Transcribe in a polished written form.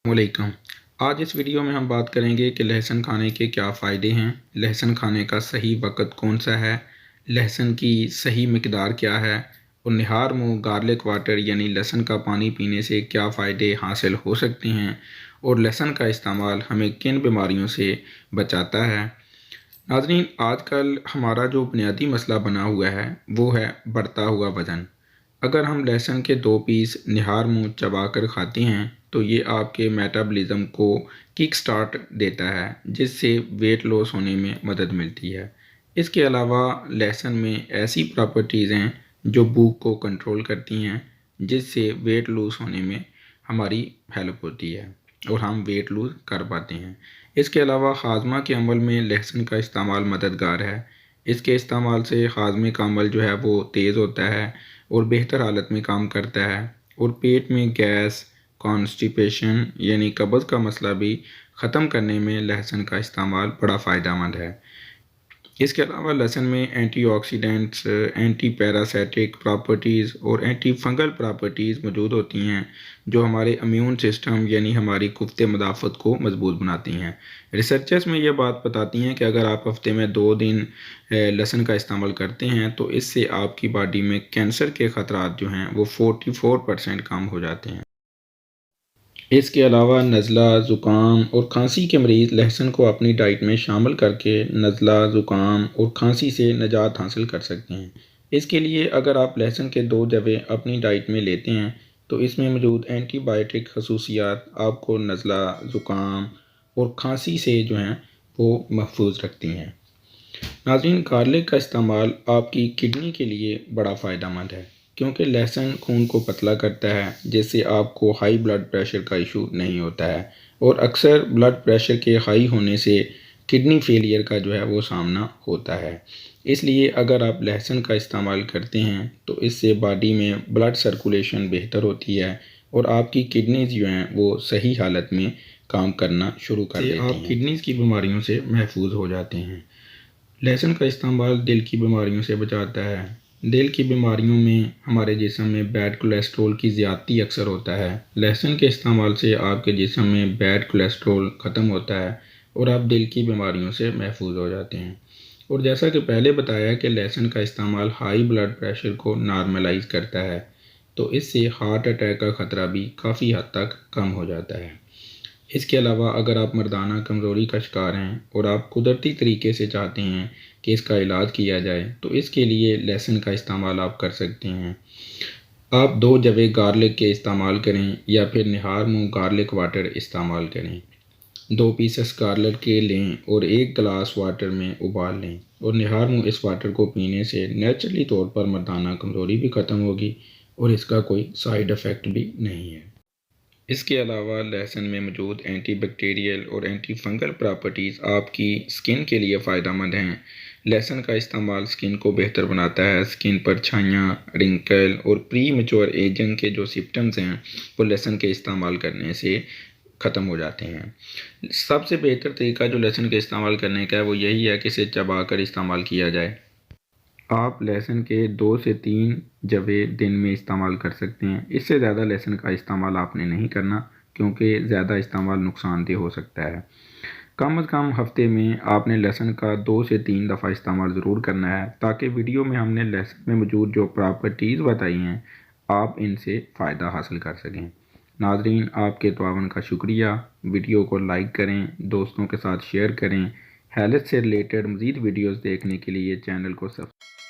वालेकुम। आज इस वीडियो में हम बात करेंगे कि लहसुन खाने के क्या फ़ायदे हैं, लहसुन खाने का सही वक़्त कौन सा है, लहसुन की सही मिक़दार क्या है और निहार मुँह गार्लिक वाटर यानी लहसुन का पानी पीने से क्या फ़ायदे हासिल हो सकते हैं और लहसुन का इस्तेमाल हमें किन बीमारियों से बचाता है। नाज़रीन, आजकल हमारा जो बुनियादी मसला बना हुआ है वो है बढ़ता हुआ वज़न। अगर हम लहसुन के 2 पीस निहार मुँह चबाकर खाते हैं तो ये आपके मेटाबॉलिज़्म को किक स्टार्ट देता है, जिससे वेट लॉस होने में मदद मिलती है। इसके अलावा लहसुन में ऐसी प्रॉपर्टीज़ हैं जो भूख को कंट्रोल करती हैं, जिससे वेट लूज़ होने में हमारी हेल्प होती है और हम वेट लूज़ कर पाते हैं। इसके अलावा हाजमा के अमल में लहसुन का इस्तेमाल मददगार है। इसके इस्तेमाल से हाजमे का अमल जो है वो तेज़ होता है और बेहतर हालत में काम करता है और पेट में गैस, कॉन्स्टिपेशन यानी कब्ज़ का मसला भी ख़त्म करने में लहसुन का इस्तेमाल बड़ा फ़ायदेमंद है। इसके अलावा लहसुन में एंटीऑक्सीडेंट्स, एंटी पैरासाइटिक प्रॉपर्टीज़ और एंटी फंगल प्रॉपर्टीज़ मौजूद होती हैं, जो हमारे इम्यून सिस्टम यानी हमारी कुफ्ते मदाफ़त को मज़बूत बनाती हैं। रिसर्चर्स में यह बात बताती हैं कि अगर आप हफ़्ते में 2 दिन लहसुन का इस्तेमाल करते हैं तो इससे आपकी बॉडी में कैंसर के ख़तरात जो हैं वो 44% कम हो जाते हैं। इसके अलावा नज़ला, ज़ुकाम और खांसी के मरीज़ लहसुन को अपनी डाइट में शामिल करके नज़ला, ज़ुकाम और खांसी से निजात हासिल कर सकते हैं। इसके लिए अगर आप लहसुन के 2 जवे अपनी डाइट में लेते हैं तो इसमें मौजूद एंटीबायोटिक खसूसियात आपको नज़ला, ज़ुकाम और खांसी से जो हैं वो महफूज रखती हैं। नाज़रीन, गार्लिक का इस्तेमाल आपकी किडनी के लिए बड़ा फ़ायदेमंद है, क्योंकि लहसुन खून को पतला करता है, जिससे आपको हाई ब्लड प्रेशर का इशू नहीं होता है और अक्सर ब्लड प्रेशर के हाई होने से किडनी फेलियर का जो है वो सामना होता है। इसलिए अगर आप लहसुन का इस्तेमाल करते हैं तो इससे बॉडी में ब्लड सर्कुलेशन बेहतर होती है और आपकी किडनीज़ जो हैं वो सही हालत में काम करना शुरू कर देती हैं। आप किडनीज़ की बीमारियों से महफूज हो जाते हैं। लहसुन का इस्तेमाल दिल की बीमारियों से बचाता है। दिल की बीमारियों में हमारे जिस्म में बैड कोलेस्ट्रॉल की ज़्यादती अक्सर होता है। लहसुन के इस्तेमाल से आपके जिस्म में बैड कोलेस्ट्रॉल ख़त्म होता है और आप दिल की बीमारियों से महफूज हो जाते हैं। और जैसा कि पहले बताया कि लहसुन का इस्तेमाल हाई ब्लड प्रेशर को नॉर्मलाइज़ करता है, तो इससे हार्ट अटैक का ख़तरा भी काफ़ी हद तक कम हो जाता है। इसके अलावा अगर आप मर्दाना कमज़ोरी का शिकार हैं और आप कुदरती तरीके से चाहते हैं कि इसका इलाज किया जाए तो इसके लिए लहसुन का इस्तेमाल आप कर सकते हैं। आप 2 जवे गार्लिक के इस्तेमाल करें या फिर निहार मुँह गार्लिक वाटर इस्तेमाल करें। 2 पीसेस गार्लिक के लें और 1 गिलास वाटर में उबाल लें और निहार मुँह इस वाटर को पीने से नेचुरली तौर पर मर्दाना कमज़ोरी भी ख़त्म होगी और इसका कोई साइड इफ़ेक्ट भी नहीं है। इसके अलावा लहसुन में मौजूद एंटीबैक्टीरियल और एंटी फंगल प्रॉपर्टीज़ आपकी स्किन के लिए फ़ायदेमंद हैं। लहसुन का इस्तेमाल स्किन को बेहतर बनाता है। स्किन पर छाइयाँ, रिंकल और प्री मैच्योर एजिंग के जो सिम्पटम्स हैं वो लहसुन के इस्तेमाल करने से ख़त्म हो जाते हैं। सबसे बेहतर तरीका जो लहसुन के इस्तेमाल करने का है वो यही है कि इसे चबाकर इस्तेमाल किया जाए। आप लहसुन के 2 से 3 जवे दिन में इस्तेमाल कर सकते हैं। इससे ज़्यादा लहसुन का इस्तेमाल आपने नहीं करना, क्योंकि ज़्यादा इस्तेमाल नुकसानदेह हो सकता है। कम अज़ कम हफ़्ते में आपने लहसुन का 2 से 3 दफ़ा इस्तेमाल ज़रूर करना है, ताकि वीडियो में हमने लहसुन में मौजूद जो प्रॉपर्टीज़ बताई हैं आप इनसे फ़ायदा हासिल कर सकें। नाज़रीन, आपके तआवुन का शुक्रिया। वीडियो को लाइक करें, दोस्तों के साथ शेयर करें। हेल्थ से रिलेटेड मज़ीद वीडियोज़ देखने के लिए चैनल को सब्सक्राइब